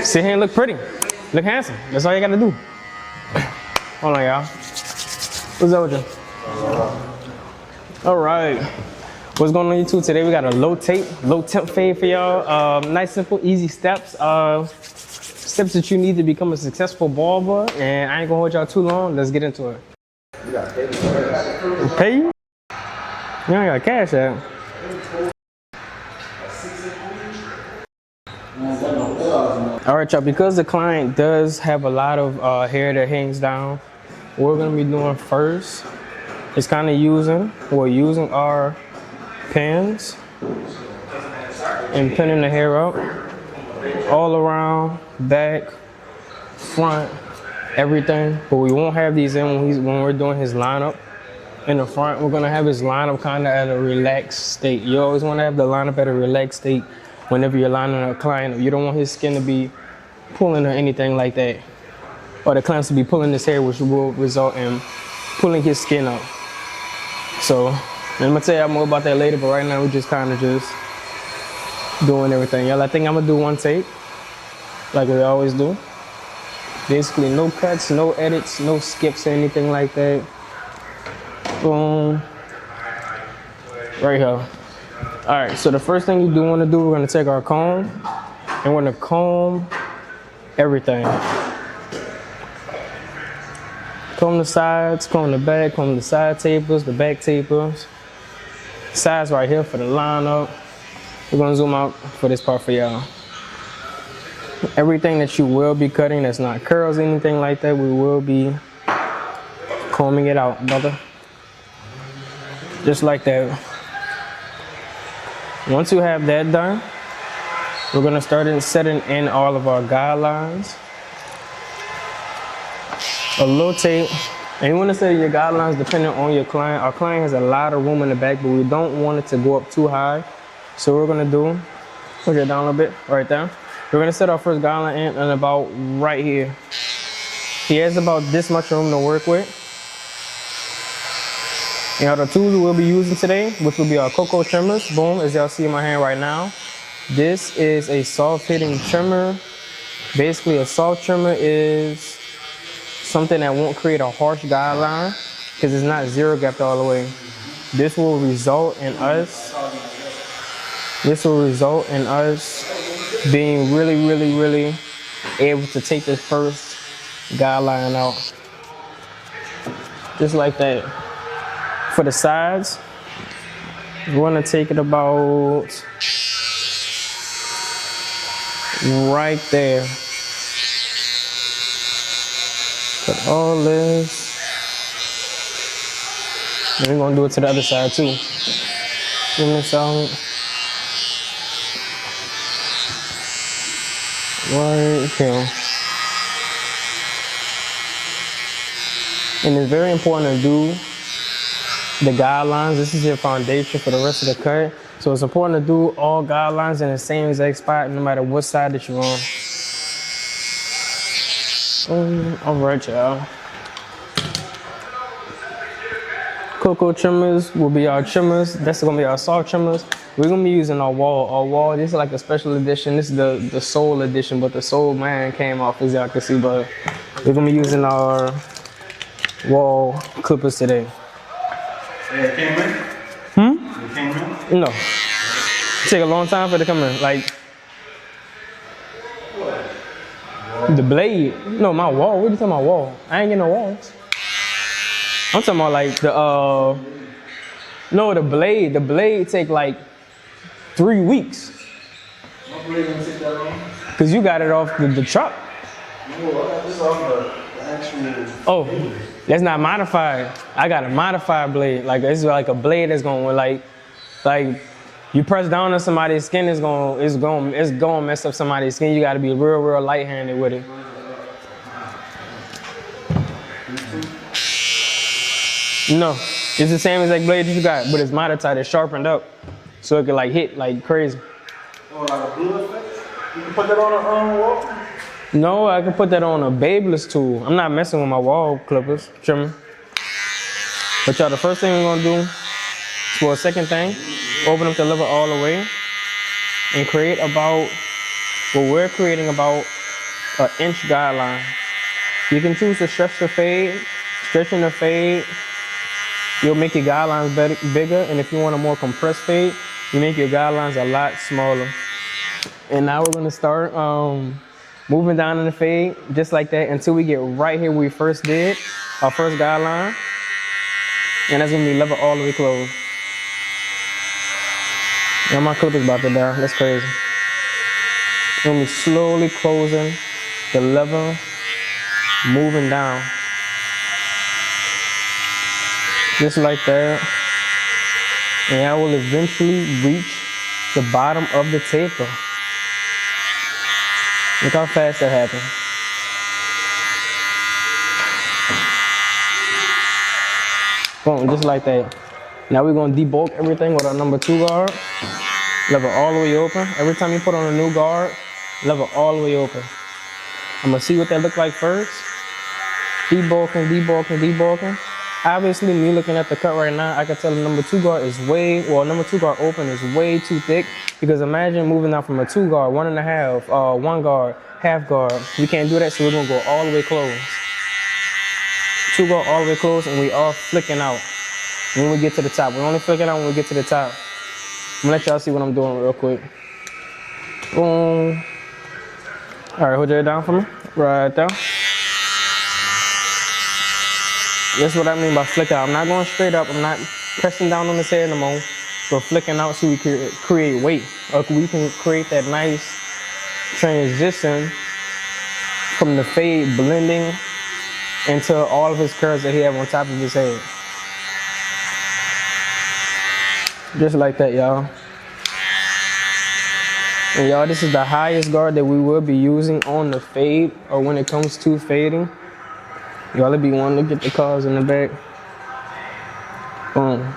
Sit here and look pretty. Look handsome. That's all you gotta do. Hold on, y'all. What's up with you? All right. What's going on YouTube? Today we got a low temp fade for y'all. Nice, simple, easy steps. Steps that you need to become a successful barber. And I ain't gonna hold y'all too long. Let's get into it. You got pay you? You ain't got cash out. All right, y'all, because the client does have a lot of hair that hangs down, what we're gonna be doing first is kind of using our pins and pinning the hair up all around, back, front, everything. But we won't have these in when we're doing his lineup. In the front, we're gonna have his lineup kind of at a relaxed state. You always wanna have the lineup at a relaxed state whenever you're lining a client up. You don't want his skin to be pulling or anything like that. Or the clients to be pulling his hair, which will result in pulling his skin up. So, I'm gonna tell you more about that later, but right now we're just kind of just doing everything. Y'all, I think I'm gonna do one take, like we always do. Basically, no cuts, no edits, no skips or anything like that. Boom. Right here. All right, so the first thing you do want to do, we're going to take our comb and we're going to comb everything. Comb the sides, comb the back, comb the side tapers, the back tapers. Sides right here for the lineup. We're going to zoom out for this part for y'all. Everything that you will be cutting that's not curls or anything like that, we will be combing it out, brother. Just like that. Once you have that done, we're gonna start setting in all of our guidelines. A little tape. And you wanna set your guidelines depending on your client. Our client has a lot of room in the back, but we don't want it to go up too high. So what we're gonna do, push it down a little bit, right there. We're gonna set our first guideline in and about right here. He has about this much room to work with. Now the tools we'll be using today, which will be our cocoa trimmers, boom, as y'all see in my hand right now. This is a soft hitting trimmer. Basically a soft trimmer is something that won't create a harsh guideline because it's not zero gapped all the way. This will result in us being really able to take this first guideline out. Just like that. For the sides, we're gonna take it about right there. Put all this. And we're gonna do it to the other side too. Give this out. Right here. And it's very important to do the guidelines. This is your foundation for the rest of the cut. So it's important to do all guidelines in the same exact spot, no matter what side that you're on. All right, y'all. Cocoa trimmers will be our trimmers. That's gonna be our soft trimmers. We're gonna be using our wall. Our wall, this is like a special edition. This is the soul edition, but the soul man came off, as y'all can see, but we're gonna be using our wall clippers today. It came in? It came in? No. It take a long time for it to come in. Like, what? The blade. No, my wall. What are you talking about, wall? I ain't getting no walls. I'm talking about like no, the blade. The blade take like 3 weeks. My blade didn't take that long? Cause you got it off the truck. No, I got this off the actual. Oh, that's not modified. I got a modified blade. Like this is like a blade that's gonna like you press down on somebody's skin, it's gonna mess up somebody's skin. You gotta be real light-handed with it. No, it's the same exact blade that you got, but it's modified, it's sharpened up. So it can like hit like crazy. Oh, like a blue effect? You can put that on a wall? No, I can put that on a babeless tool. I'm not messing with my wall clippers, trimmer. But y'all, the first thing we're gonna do is for a second thing, open up the lever all the way and create about, what we're creating about an inch guideline. You can choose to stretch the fade. Stretching the fade, you'll make your guidelines bigger, and if you want a more compressed fade, you make your guidelines a lot smaller. And now we're gonna start moving down in the fade, just like that, until we get right here where we first did our first guideline. And that's gonna be level all the way closed. Now my clip is about to die, that's crazy. I'm gonna be slowly closing the level, moving down. Just like that. And I will eventually reach the bottom of the taper. Look how fast that happened. Boom, just like that. Now we're gonna debulk everything with our number 2 guard. Level all the way open. Every time you put on a new guard, level all the way open. I'm gonna see what that look like first. Debulking, debulking, debulking. Obviously, me looking at the cut right now, I can tell the number 2 guard is number 2 guard open is way too thick, because imagine moving out from a 2 guard, 1.5, 1 guard, half guard. We can't do that, so we're gonna go all the way close. 2 guard all the way close, and we are flicking out when we get to the top. We're only flicking out when we get to the top. I'm gonna let y'all see what I'm doing real quick. Boom. All right, hold your head down for me, right there. That's what I mean by flick out. I'm not going straight up. I'm not pressing down on his head no more. But flicking out so we can create weight. Or we can create that nice transition from the fade blending into all of his curls that he have on top of his head. Just like that, y'all. And y'all, this is the highest guard that we will be using on the fade, or when it comes to fading. Y'all be wanting to get the cars in the back. Boom.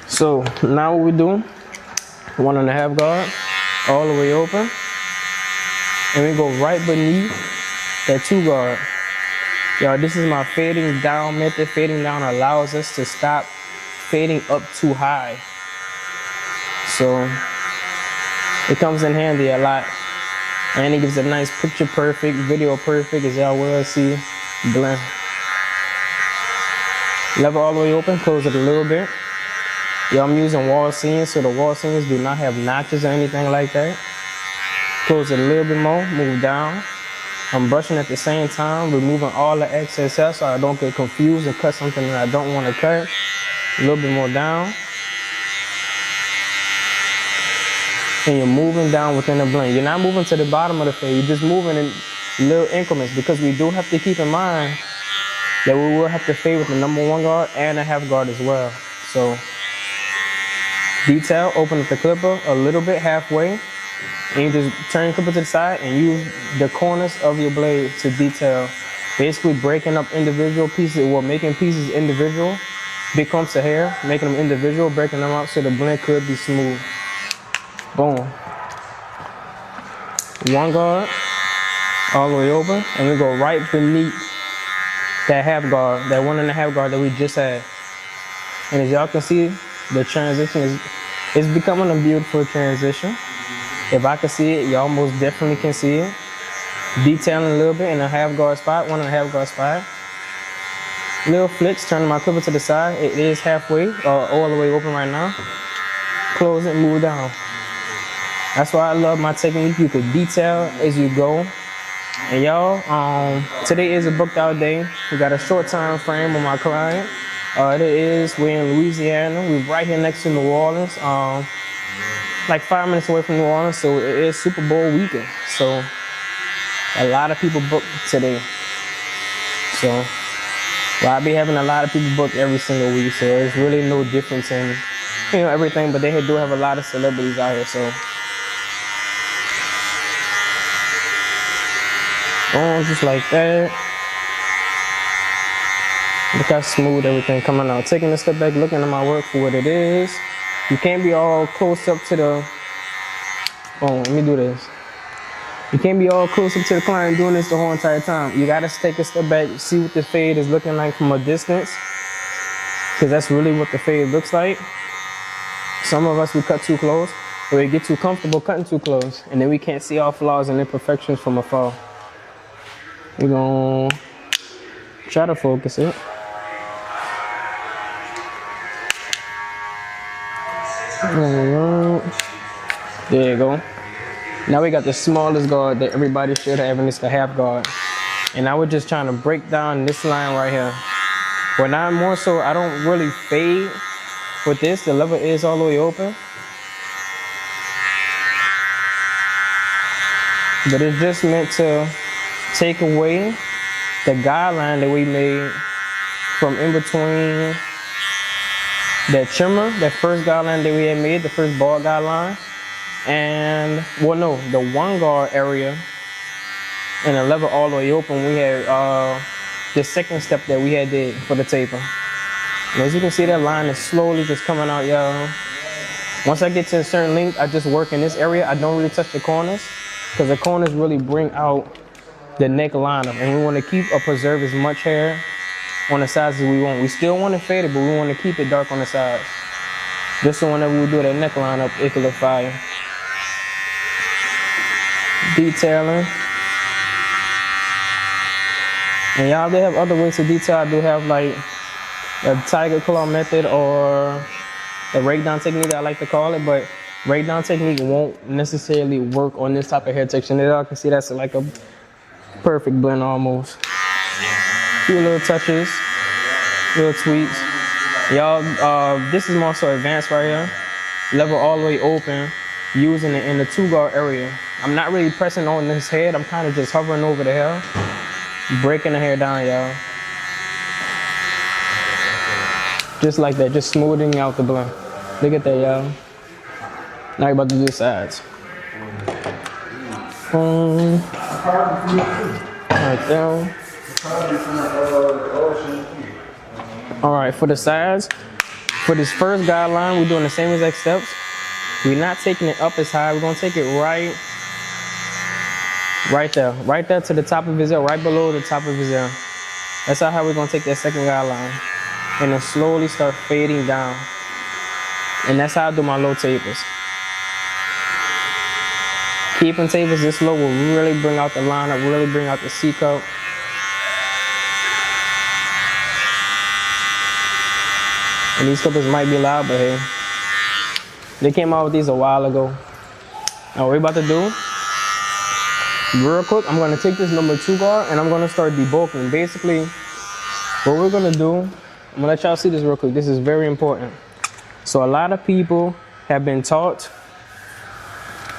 So now what we do, 1.5 guard, all the way open. And we go right beneath that 2 guard. Y'all, this is my fading down method. Fading down allows us to stop fading up too high. So it comes in handy a lot. And it gives a nice picture perfect, video perfect, as y'all will see, blend. Level all the way open, close it a little bit. Y'all, I'm using wall seams, so the wall seams do not have notches or anything like that. Close it a little bit more, move down. I'm brushing at the same time, removing all the excess hair so I don't get confused and cut something that I don't want to cut. A little bit more down. And you're moving down within the blend. You're not moving to the bottom of the fade, you're just moving in little increments, because we do have to keep in mind that we will have to fade with the number 1 guard and a half guard as well. So detail, open up the clipper a little bit halfway, and you just turn your clipper to the side and use the corners of your blade to detail. Basically breaking up individual pieces, or making pieces individual, big clumps of hair, making them individual, breaking them up so the blend could be smooth. Boom. 1 guard, all the way open, and we go right beneath that half guard, that 1.5 guard that we just had. And as y'all can see, the transition is becoming a beautiful transition. If I can see it, y'all most definitely can see it. Detailing a little bit in a half guard spot, 1.5 guard spot. Little flicks, turning my clipper to the side. It is halfway, all the way open right now. Close it, move down. That's why I love my technique. You can detail as you go. And y'all, today is a booked out day. We got a short time frame with my client. We're in Louisiana. We're right here next to New Orleans. Like 5 minutes away from New Orleans, so it is Super Bowl weekend. So a lot of people booked today. So I'll be having a lot of people booked every single week. So it's really no difference in, everything. But they do have a lot of celebrities out here. So. Just like that. Look how smooth everything coming out. Taking a step back, looking at my work for what it is. You can't be all close up to the, let me do this. You can't be all close up to the client doing this the whole entire time. You gotta take a step back, see what the fade is looking like from a distance, because that's really what the fade looks like. Some of us, we cut too close. or we get too comfortable cutting too close, and then we can't see our flaws and imperfections from afar. We're gonna try to focus it. There you go. Now we got the smallest guard that everybody should have, and it's the half guard. And now we're just trying to break down this line right here. But now more so, I don't really fade with this. The lever is all the way open. But it's just meant to take away the guideline that we made from in between that trimmer, that first guideline that we had made, the first ball guideline, and, well, no, the one guard area and the lever all the way open. We had the second step that we had did for the taper. And as you can see, that line is slowly just coming out, y'all. Once I get to a certain length, I just work in this area. I don't really touch the corners because the corners really bring out the neckline, and we want to keep or preserve as much hair on the sides as we want. We still want it faded, but we want to keep it dark on the sides. Just so whenever we do that neckline up, it can look fire. Detailing. And y'all, they have other ways to detail. I do have like a tiger claw method or the rake down technique, I like to call it, but rake down technique won't necessarily work on this type of hair texture. And y'all can see that's like a perfect blend almost. A few little touches, little tweaks. Y'all, this is more so advanced right here. Lever all the way open, using it in the 2-guard area. I'm not really pressing on this head. I'm kind of just hovering over the hair, breaking the hair down, y'all. Just like that, just smoothing out the blend. Look at that, y'all. Now you're about to do the sides. Right there. All right, for the sides, for this first guideline, we're doing the same exact steps. We're not taking it up as high. We're gonna take it right there to the top of his ear, right below the top of his ear. That's how we're gonna take that second guideline, and then slowly start fading down. And that's how I do my low tapers. Keeping tapers this low will really bring out the lineup, really bring out the C cup. And these clippers might be loud, but hey, they came out with these a while ago. Now what we're about to do, real quick, I'm gonna take this number 2 guard and I'm gonna start debulking. Basically, what we're gonna do, I'm gonna let y'all see this real quick. This is very important. So a lot of people have been taught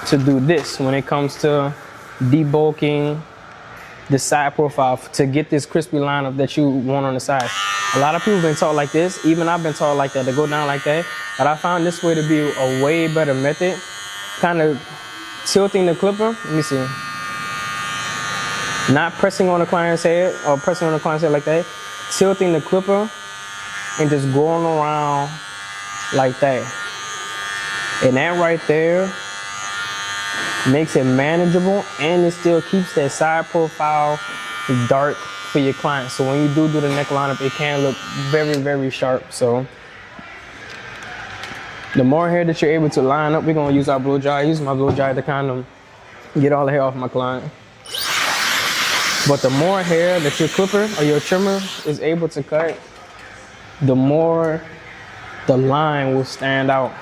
to do this when it comes to debulking the side profile to get this crispy lineup that you want on the side. A lot of people have been taught like this. Even I've been taught like that, to go down like that. But I found this way to be a way better method. Kind of tilting the clipper. Let me see. Not pressing on the client's head or pressing on the client's head like that. Tilting the clipper and just going around like that. And that right there makes it manageable, and it still keeps that side profile dark for your client. So when you do the neck lineup, it can look very, very sharp. So the more hair that you're able to line up, we're gonna use our blow dryer. I use my blow dryer to kind of get all the hair off my client. But the more hair that your clipper or your trimmer is able to cut, the more the line will stand out.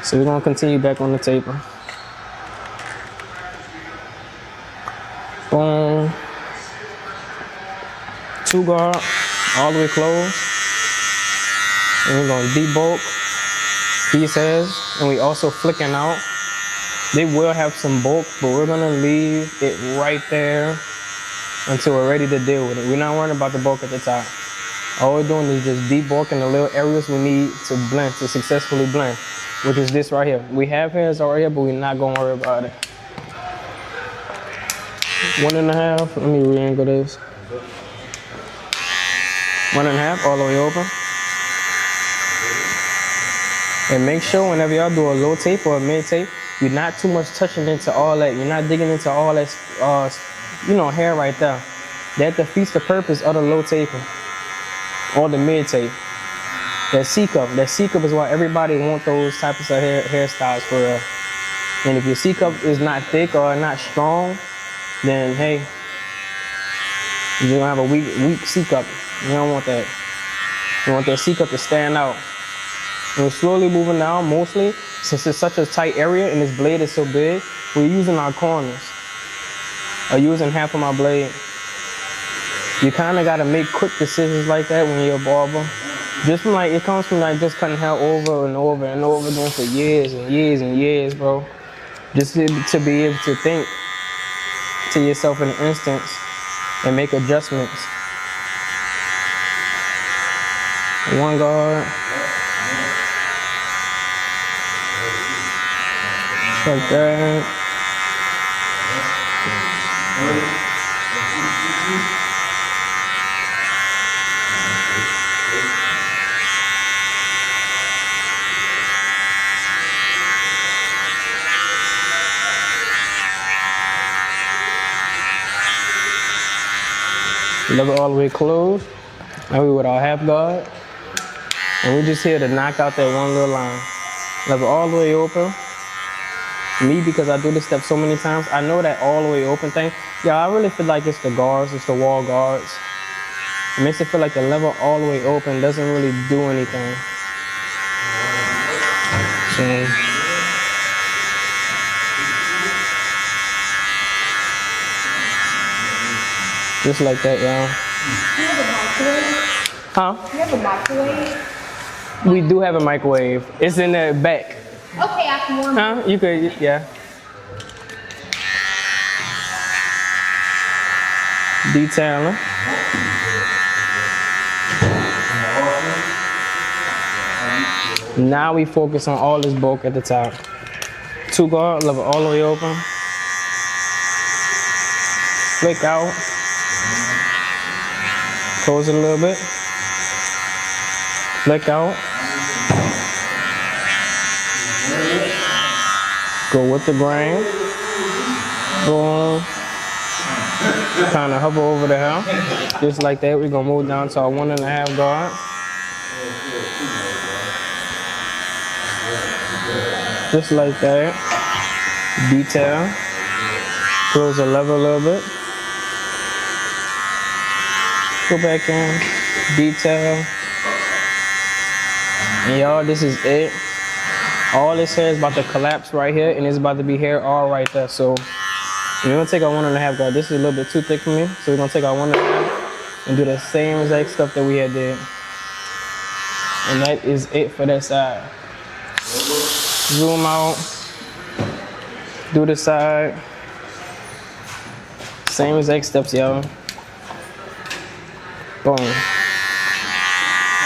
So we're gonna continue back on the taper. Boom. 2 guard, all the way closed. And we're gonna debulk these hairs, and we also flicking out. They will have some bulk, but we're gonna leave it right there until we're ready to deal with it. We're not worrying about the bulk at the top. All we're doing is just debulking the little areas we need to blend, to successfully blend, which is this right here. We have hairs already here, but we're not gonna worry about it. 1.5, let me re-angle this. 1.5, all the way open. And make sure whenever y'all do a low tape or a mid tape, you're not too much touching into all that. You're not digging into all that, hair right there. That defeats the purpose of the low taping or the mid tape. That C cup. That C cup is why everybody want those types of hairstyles for real. And if your C cup is not thick or not strong, then hey, you're gonna have a weak C cup. You don't want that. You want that C cup to stand out. And we're slowly moving down, mostly, since it's such a tight area and this blade is so big, we're using our corners. Or using half of my blade. You kinda gotta make quick decisions like that when you're a barber. Just from like, it comes from like just cutting hair over and over and over again for years and years and years, bro. Just to be able to think to yourself in an instance and make adjustments. One guard. Like that. Level all the way closed. Now we with our half guard. And we're just here to knock out that one little line. Level all the way open. Me, because I do this step so many times, I know that all the way open thing. Yeah, I really feel like it's the guards, it's the wall guards. It makes it feel like the level all the way open doesn't really do anything. So, just like that, y'all. Do you have a microwave? Huh? Do you have a microwave? We do have a microwave. It's in the back. Okay, I can warm it. Huh? You could, yeah. Detailing. Now we focus on all this bulk at the top. 2 guard, level all the way open. Flick out. Close it a little bit. Flick out. Go with the grain. Boom. Kind of hover over the hair. Just like that, we're gonna move down to our 1.5 guard. Just like that. Detail. Close the level a little bit. Go back in. Detail. And y'all, this is it. All this hair is about to collapse right here, and it's about to be hair all right there. So we're gonna take our 1.5 guard. This is a little bit too thick for me, so we're gonna take our 1.5 and do the same exact stuff that we had did. And that is it for that side. Zoom out. Do the side. Same exact steps, y'all. Boom.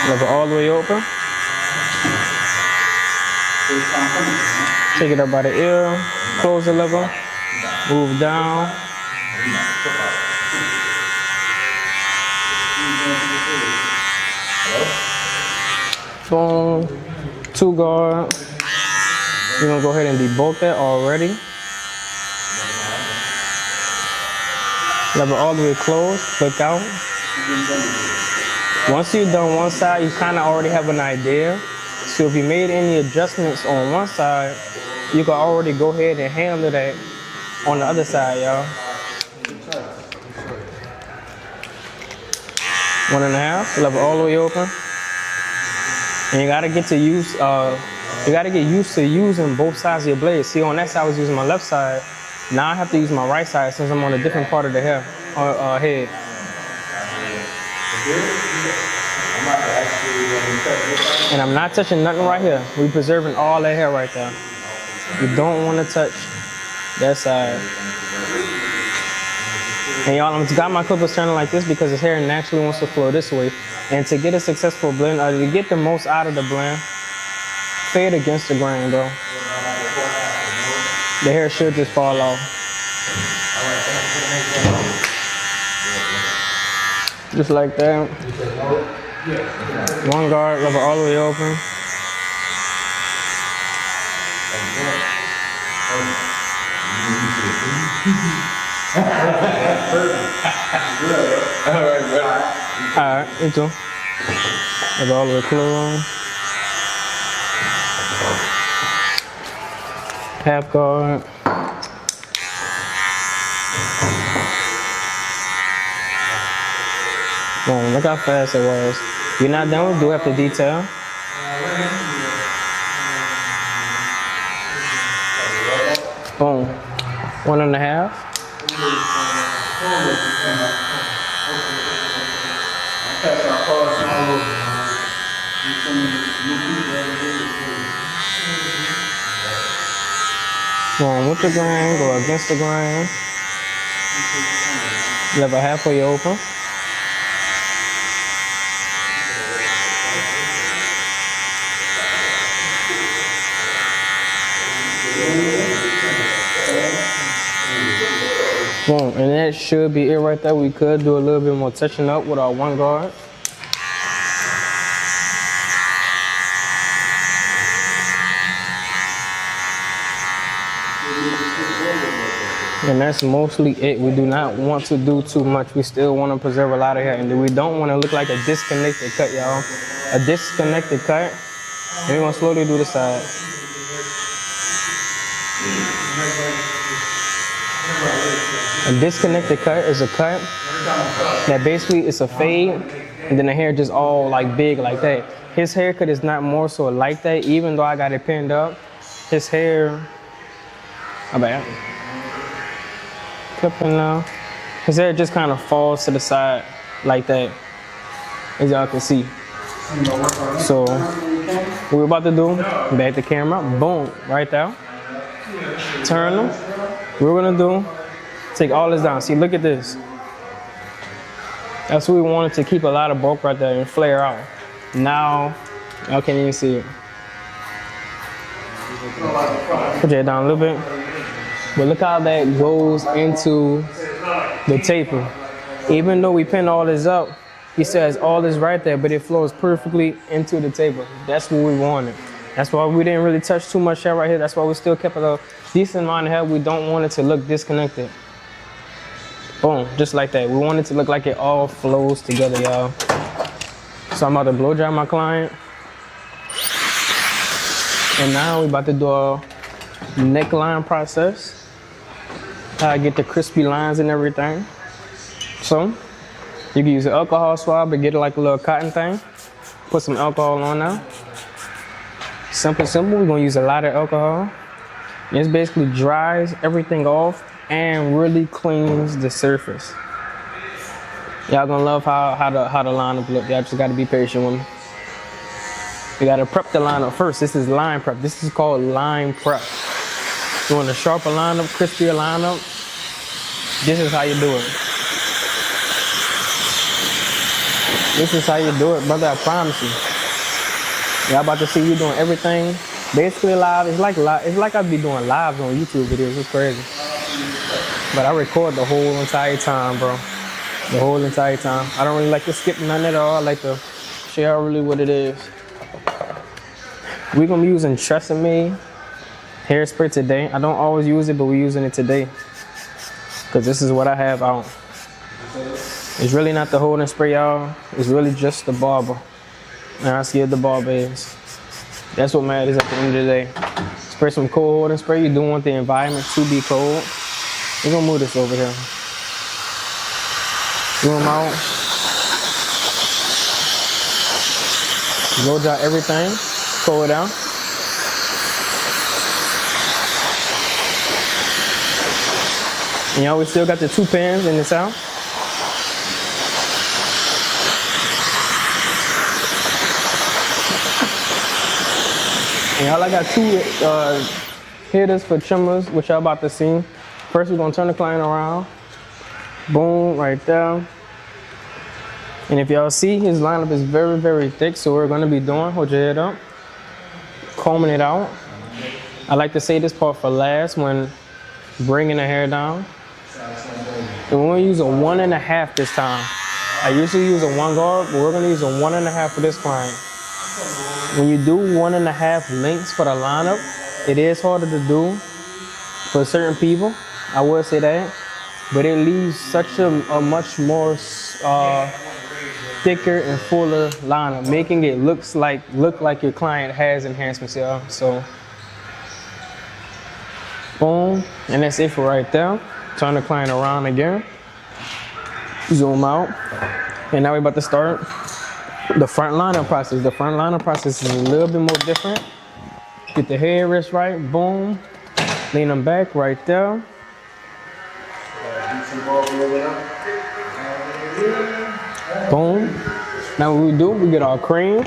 Level all the way open. Take it up by the ear. Close the level. Move down. Boom. 2 guard. We're gonna go ahead and debulk that already. Level all the way closed. Flick out. Once you've done one side, you kind of already have an idea. So if you made any adjustments on one side, you can already go ahead and handle that on the other side, y'all. 1.5, level all the way open. And you gotta get used to using both sides of your blade. See, on that side I was using my left side. Now I have to use my right side since I'm on a different part of the hair or head. And I'm not touching nothing right here. We're preserving all that hair right there. You don't want to touch that side. And y'all, I'm got my clippers turning like this because his hair naturally wants to flow this way. And to get a successful blend, or to get the most out of the blend, fade against the grain, bro. The hair should just fall off. Just like that. 1 guard, level all the way open. Alright, you too. Level all the way closed. half guard. Boom, look how fast it was. You're not done, we do have to detail. Boom, 1.5. Boom, with the grain, go against the grain. Level halfway open. Boom, and that should be it right there. We could do a little bit more touching up with our one guard. And that's mostly it. We do not want to do too much. We still want to preserve a lot of hair. And we don't want to look like a disconnected cut, y'all. A disconnected cut. And we're going to slowly do the side. A disconnected cut is a cut that basically it's a fade and then the hair just all like big like that. His haircut is not more so like that, even though I got it pinned up. His hair, clipping now. His hair just kind of falls to the side like that, as y'all can see. So what we're about to do, back the camera, boom, right there. Turn them. What we're gonna do, take all this down. See, look at this. That's what we wanted to keep a lot of bulk right there and flare out. Now, y'all can't even see it. Put your head down a little bit. But look how that goes into the taper. Even though we pin all this up, he says all this right there, but it flows perfectly into the taper. That's what we wanted. That's why we didn't really touch too much hair right here. That's why we still kept it a decent amount of hair. We don't want it to look disconnected. Boom, just like that. We want it to look like it all flows together, y'all. So I'm about to blow dry my client. And now we're about to do a neckline process. Get the crispy lines and everything. So you can use an alcohol swab and get it like a little cotton thing. Put some alcohol on now. Simple. We're gonna use a lot of alcohol. This basically dries everything off and really cleans the surface. Y'all gonna love how the lineup look. Y'all just gotta be patient with me. You gotta prep the lineup first. This is line prep. This is called line prep. You want a sharper lineup, crispier lineup. This is how you do it. This is how you do it, brother. I promise you. Y'all about to see you doing everything basically live. It's like I be doing lives on YouTube videos. It's crazy. But I record the whole entire time, bro. The whole entire time. I don't really like to skip none at all. I like to share really what it is. We're gonna be using Tresemme hairspray today. I don't always use it, but we're using it today. Cause this is what I have out. It's really not the holding spray, y'all. It's really just the barber. And I see what the barber is. That's what matters at the end of the day. Spray some cold holding spray. You do want the environment to be cold. We're gonna move this over here. Zoom out. Blow dry everything. Cool it down. And y'all, we still got the 2 pins in this out. And y'all, I got 2 hitters for trimmers, which y'all about to see. First, we're gonna turn the client around. Boom, right there. And if y'all see, his lineup is very, very thick. So what we're gonna be doing, hold your head up, combing it out. I like to say this part for last when bringing the hair down. And we're gonna use a 1.5 this time. I usually use a 1 guard, but we're gonna use a 1.5 for this client. When you do 1.5 lengths for the lineup, it is harder to do for certain people. I would say that, but it leaves such a much more thicker and fuller lineup, making it look like your client has enhancements, y'all. So Boom, and that's it for right there. Turn the client around again. Zoom out. And now we're about to start the front liner process. The front liner process is a little bit more different. Get the head rest right, boom. Lean them back right there. Boom. Now what we do, we get our cream.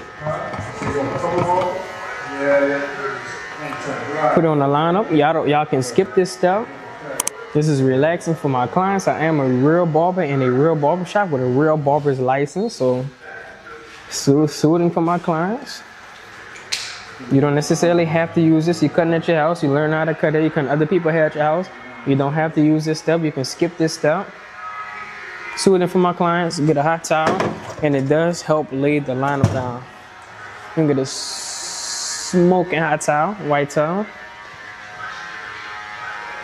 Put it on the lineup. Y'all can skip this step. This is relaxing for my clients. I am a real barber in a real barber shop with a real barber's license. So soothing for my clients. You don't necessarily have to use this. You're cutting at your house. You learn how to cut it. You cut other people hair at your house. You don't have to use this step. You can skip this step. Soothing for my clients. Get a hot towel. And it does help lay the lineup down. You can get a smoking hot towel, white towel.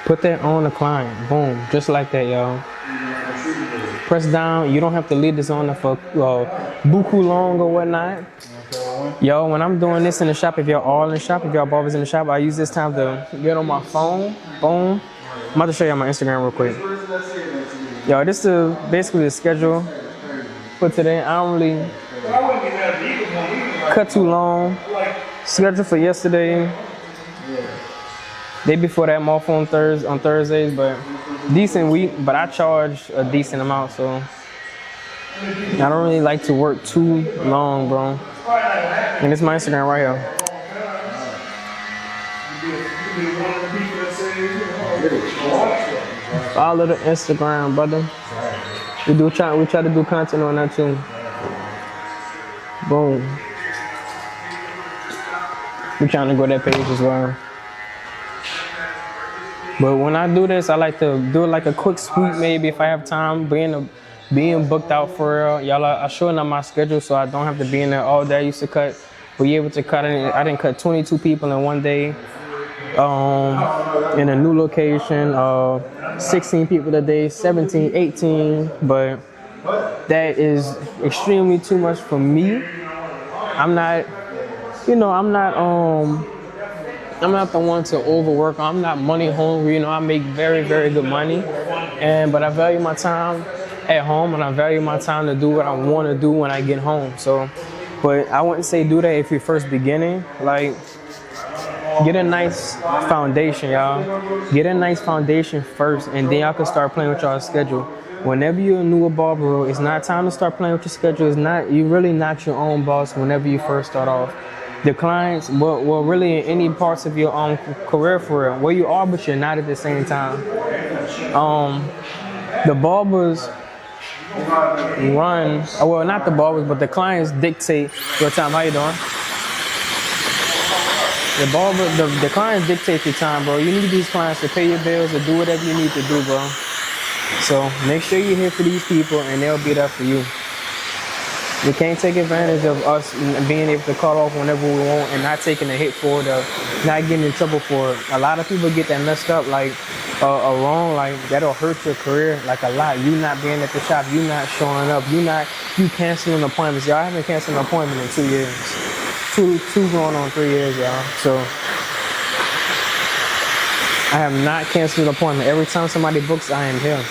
Put that on the client. Boom. Just like that, y'all. Press down. You don't have to leave this on there for buku long or whatnot. Yo, when I'm doing this in the shop, if y'all all in the shop, if y'all barbers in the shop, I use this time to get on my phone. Boom. I'm about to show you my Instagram real quick. Yo, this is basically the schedule for today. I don't really cut too long. Schedule for yesterday. Day before that, I'm off on Thursdays, but decent week. But I charge a decent amount, so I don't really like to work too long, bro. And this is my Instagram right here. Follow the Instagram, brother. We try to do content on that too. Boom. We're trying to grow that page as well. But when I do this, I like to do it like a quick sweep, maybe if I have time. Being booked out for real. Y'all are showing up my schedule, so I don't have to be in there all day. I used to cut. We're able to cut it. I didn't cut 22 people in one day. In a new location, 16 people a day, 17, 18. But that is extremely too much for me. I'm not the one to overwork. I'm not money hungry. You know, I make very, very good money, but I value my time at home, and I value my time to do what I want to do when I get home. So, but I wouldn't say do that if you're first beginning. Like, get a nice foundation, y'all. Get a nice foundation first, and then y'all can start playing with y'all's schedule. Whenever you're a newer barber, it's not time to start playing with your schedule. It's not, you really not your own boss whenever you first start off. The clients, well, really in any parts of your own career for real, where you are, but you're not at the same time. The barbers run, well, not the barbers, but the clients dictate your time. How you doing? The clients dictate your time, bro. You need these clients to pay your bills or do whatever you need to do, bro. So make sure you're here for these people, and they'll be there for you. We can't take advantage of us being able to cut off whenever we want and not taking a hit for it or not getting in trouble for it. A lot of people get that messed up, like wrong, like that'll hurt your career like a lot. You not being at the shop, you not showing up, you canceling appointments. Y'all haven't canceled an appointment in 2 years. Two going on 3 years, y'all. So I have not canceled an appointment. Every time somebody books, I am here.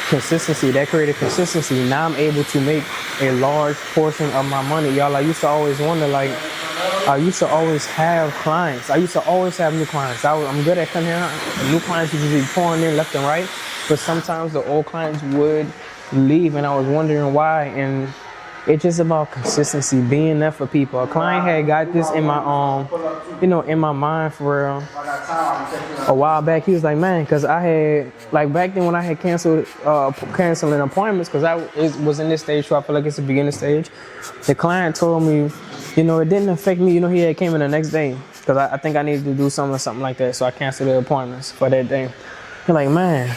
Consistency, that created consistency. Now I'm able to make a large portion of my money. Y'all, I used to always wonder, like, I used to always have clients. I used to always have new clients. I'm good at coming here. New clients used to be pouring in left and right, but sometimes the old clients would leave, and I was wondering why. And it's just about consistency, being there for people. A client had got this in my in my mind for real. A while back, he was like, man, because I had, like back then when I had canceling appointments, because I was in this stage, so I feel like it's a beginning stage. The client told me, it didn't affect me. He had came in the next day, because I think I needed to do something like that, so I canceled the appointments for that day. He's like, man,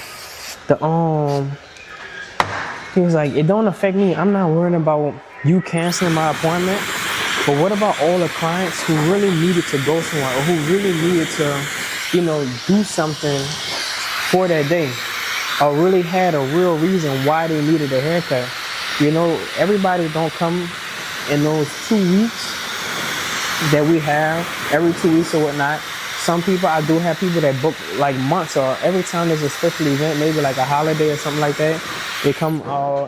he was like, it don't affect me. I'm not worried about you canceling my appointment. But what about all the clients who really needed to go somewhere or who really needed to, do something for that day or really had a real reason why they needed a haircut? Everybody don't come in those 2 weeks that we have, every 2 weeks or whatnot. some people, I do have people that book like months or every time there's a special event, maybe like a holiday or something like that, they come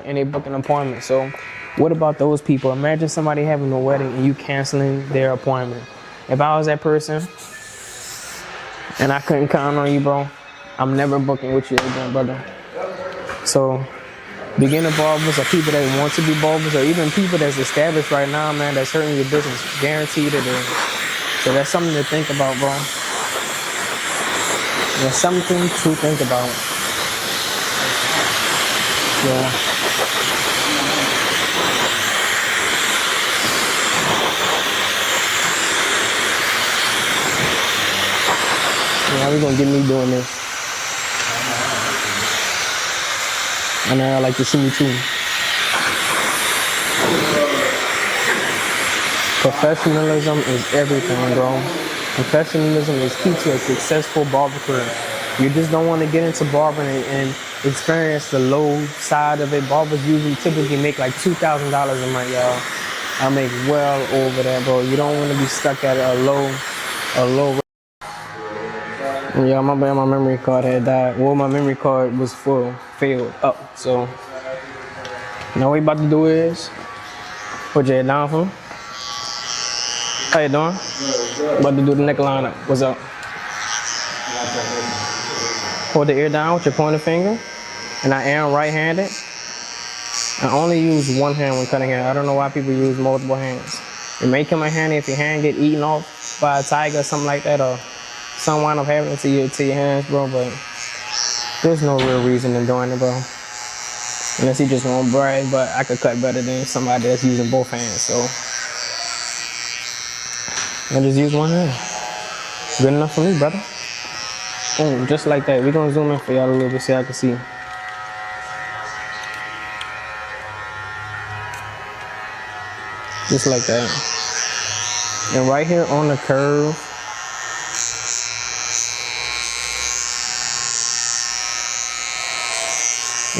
and they book an appointment. So what about those people? Imagine somebody having a wedding and you canceling their appointment. If I was that person and I couldn't count on you, bro, I'm never booking with you again, brother. So beginner barbers or people that want to be barbers or even people that's established right now, man, that's hurting your business, guaranteed it is. So that's something to think about, bro. There's something to think about. Yeah. Yeah, we're gonna get me doing this. And I like to see me too. Professionalism is everything, bro. Professionalism is key to a successful barber career. You just don't want to get into barbering and experience the low side of it. Barbers usually typically make like $2,000 a month, y'all. I make well over that, bro. You don't want to be stuck at a low. Yeah, my bad, my memory card had died. Well, my memory card was failed up. So now what we about to do is put your head down for me. How you doing? Good. About to do the neckline up. What's up? Hold the ear down with your pointer finger. And I am right-handed. I only use one hand when cutting hair. I don't know why people use multiple hands. It may come in handy if your hand get eaten off by a tiger or something like that, or something wind up happening to your hands, bro. But there's no real reason in doing it, bro. Unless you just want to brag, but I could cut better than somebody that's using both hands, so I just use one hand. Good enough for me, brother. Boom, just like that. We're gonna zoom in for y'all a little bit so y'all can see. Just like that. And right here on the curve,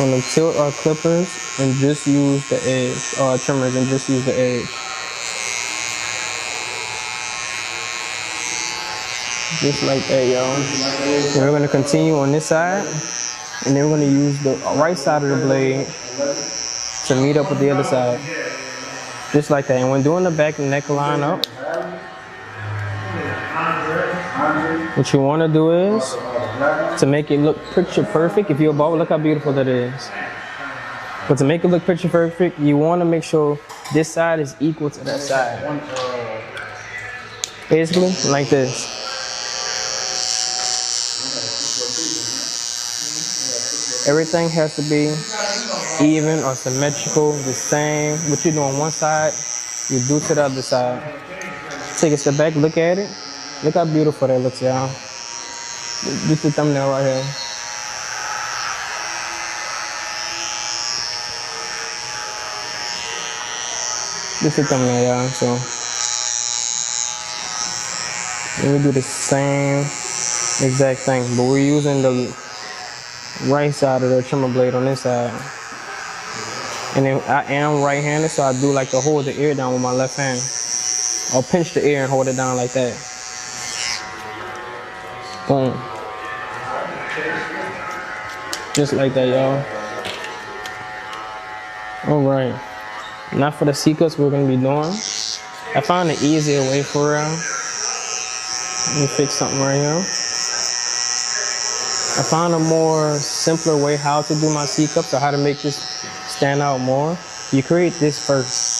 on the tilt our clippers and just use the edge, or trimmers and just use the edge. Just like that, y'all. And we're gonna continue on this side, and then we're gonna use the right side of the blade to meet up with the other side. Just like that. And when doing the back neckline up, what you wanna do is, to make it look picture perfect, if you're a barber, look how beautiful that is. But to make it look picture perfect, you wanna make sure this side is equal to that side. Basically, like this. Everything has to be even or symmetrical, the same. What you do on one side, you do to the other side. Take a step back, look at it. Look how beautiful that looks, y'all. Just the thumbnail right here. This is the thumbnail, y'all. So we do the same exact thing, but we're using the right side of the trimmer blade on this side. And then I am right-handed, so I do like to hold the ear down with my left hand. I'll pinch the ear and hold it down like that. Boom. Just like that, y'all. All right. Now for the C-cuts we're gonna be doing. I found an easier way for real. Let me fix something right here. I found a more simpler way how to do my C-cups, or how to make this stand out more. You create this first.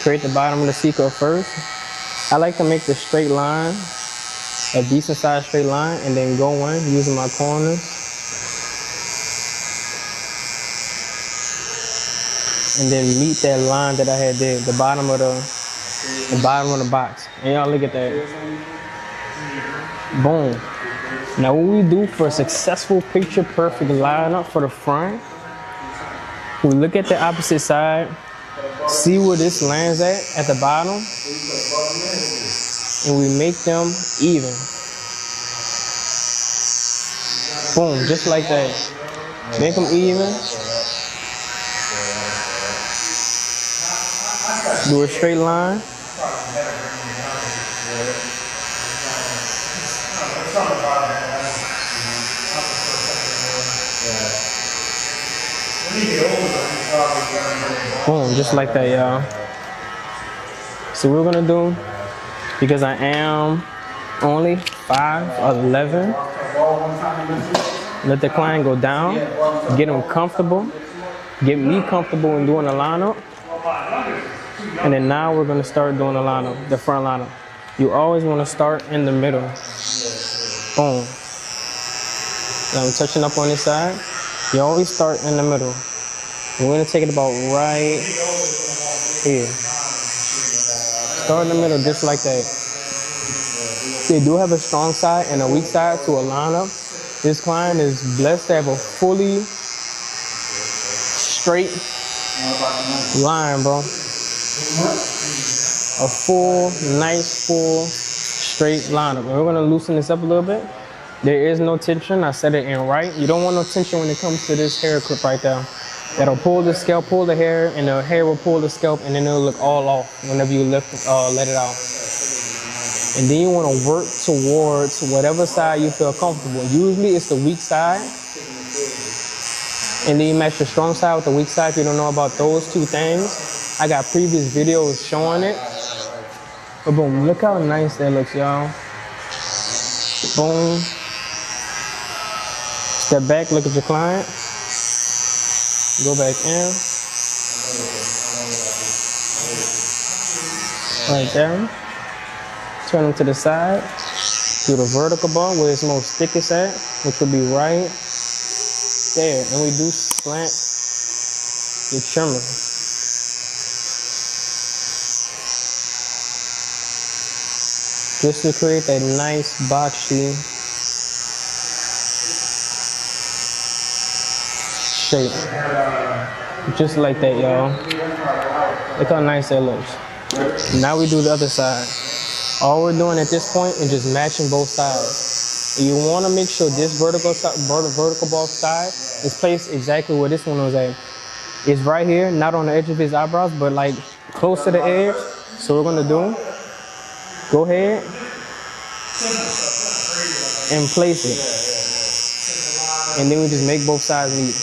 Create the bottom of the C-cup first. I like to make the straight line, a decent sized straight line, and then go in using my corners. And then meet that line that I had there, the bottom of the box. And y'all look at that. Boom. Now what we do for a successful picture perfect lineup for the front, we look at the opposite side, see where this lands at the bottom, and we make them even. Boom, just like that. Make them even. Do a straight line. Boom, just like that, y'all. So we're gonna do, because I am only 5'11", let the client go down, get him comfortable, get me comfortable in doing the lineup, and then now we're gonna start doing the lineup, the front lineup. You always wanna start in the middle. Boom. Now I'm touching up on this side. You always start in the middle. We're gonna take it about right here. Start in the middle just like that. They do have a strong side and a weak side to a lineup. This client is blessed to have a fully straight line, bro. A full, nice, full, straight lineup. And we're gonna loosen this up a little bit. There is no tension, I set it in right. You don't want no tension when it comes to this hair clip right there. That'll pull the scalp, pull the hair, and the hair will pull the scalp, and then it'll look all off whenever you let it out. And then you want to work towards whatever side you feel comfortable. Usually it's the weak side, and then you match the strong side with the weak side. If you don't know about those two things, I got previous videos showing it. But boom, look how nice that looks, y'all. Boom. Step back, look at your client. Go back in. Right there. Turn them to the side. Do the vertical bar where it's most thickest at, which will be right there. And we do slant the trimmer. Just to create that nice boxy shape. Just like that, y'all. Look how nice that looks. Now we do the other side. All we're doing at this point is just matching both sides. You want to make sure this vertical ball side is placed exactly where this one was at. It's right here, not on the edge of his eyebrows, but like close to the edge. So what we're gonna do, go ahead and place it. And then we just make both sides meet.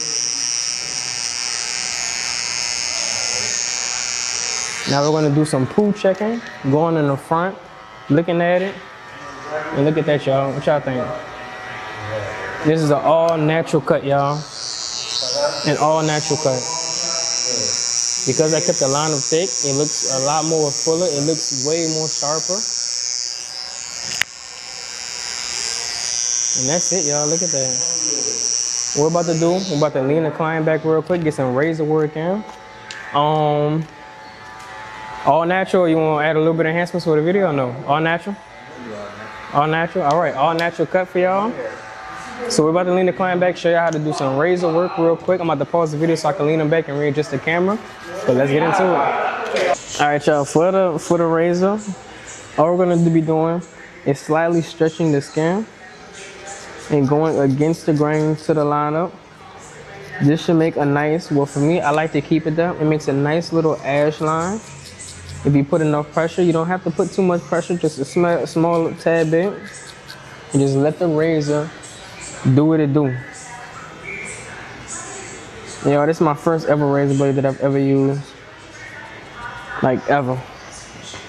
Now we're gonna do some poo checking, going in the front, looking at it, and look at that, y'all. What y'all think? This is an all natural cut, y'all. An all natural cut. Because I kept the line up thick, it looks a lot more fuller. It looks way more sharper. And that's it, y'all. Look at that. What we're about to do, we're about to lean the client back real quick, get some razor work in. All natural, you want to add a little bit of enhancements for the video or no? All natural? All natural? All right, all natural cut for y'all. So we're about to lean the client back, show you how to do some razor work real quick. I'm about to pause the video so I can lean them back and readjust the camera. So let's get into it. All right, y'all, for the razor, all we're gonna be doing is slightly stretching the skin and going against the grain to the lineup. This should make a nice, well for me, I like to keep it there. It makes a nice little ash line. If you put enough pressure, you don't have to put too much pressure, just a small tad bit. And just let the razor do what it do. Yo, this is my first ever razor blade that I've ever used. Like ever.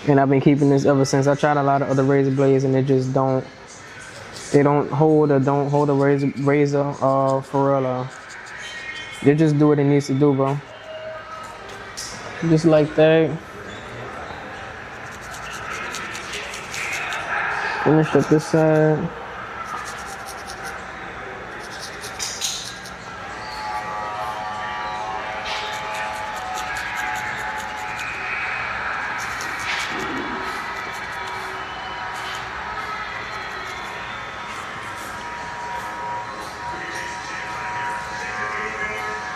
And I've been keeping this ever since. I tried a lot of other razor blades and they just don't hold a razor for real. They just do what it needs to do, bro. Just like that. Finish up this side.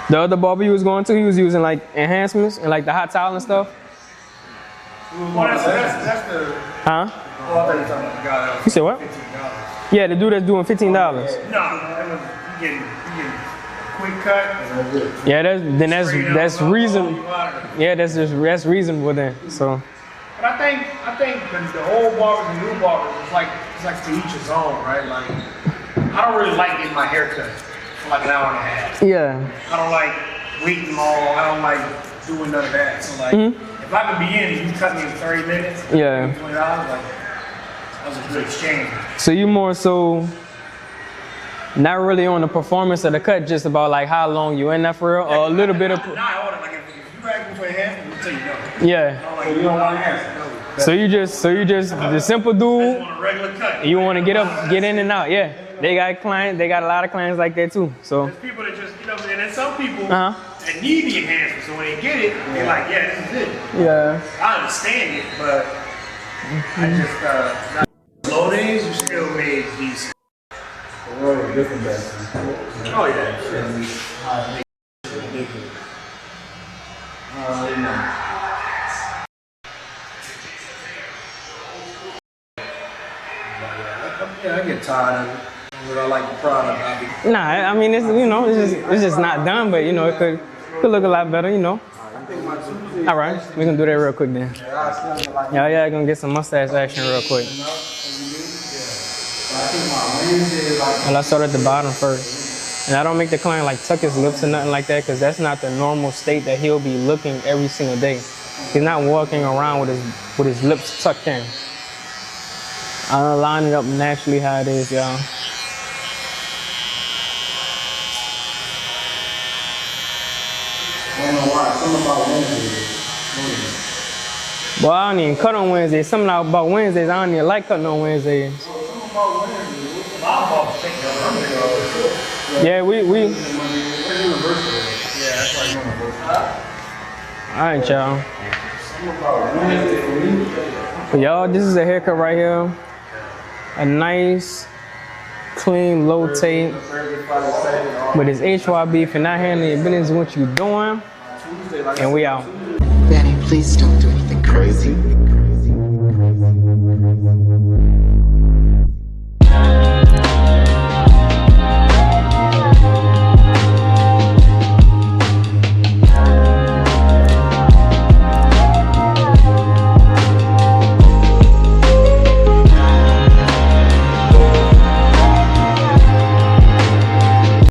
The other barber you was going to, he was using like enhancements and like the hot towel and stuff. Well, that's the. Huh? Oh, You said what? Yeah, the dude that's doing $15. No, you getting quick cut. Yeah, that's reason. Yeah, that's reasonable then. So. But I think the old barbers and new barbers, it's like it's like to each his own, right? Like, I don't really like getting my hair cut for like an hour and a half. Yeah. I don't like waiting long. I don't like doing none of that. So like, if I could be in and you cut me in 30 minutes, Yeah. $20, like, that was a good exchange. So you more so not really on the performance of the cut, just about like how long you in that for real, or a little bit of. Nah, I order like if you ask me for a hand, I'm gonna tell you no. Yeah. I don't like, you don't want a hand. So you just the simple I just dude. want a regular cut. You want to get in and out. Yeah. They got clients. They got a lot of clients like that too. So. There's people that just, and then some people Uh-huh. that need the enhancement. So when they get it, they're like, yeah, this is it. Yeah. I understand it, but I just, low days, you still made decent. Really different back Oh, yeah. Yeah, I get tired of it. But I like the product. Nah, I mean it's it's just not done, but it could look a lot better, All right, we gonna do that real quick then. Yeah, gonna get some mustache action real quick. And I start at the bottom first, and I don't make the client like tuck his lips or nothing like that, because that's not the normal state that he'll be looking every single day. He's not walking around with his lips tucked in. I'll line it up naturally how it is, y'all. I don't know why. Something about Wednesday. Boy, I don't even cut on Wednesdays. Something about Wednesdays, I don't even like cutting on Wednesdays. Yeah, we. All right, y'all. For y'all, this is a haircut right here. A nice, clean, low tape. But it's HYB for not handling your business, what you doing. And we out. Benny, please don't do anything crazy.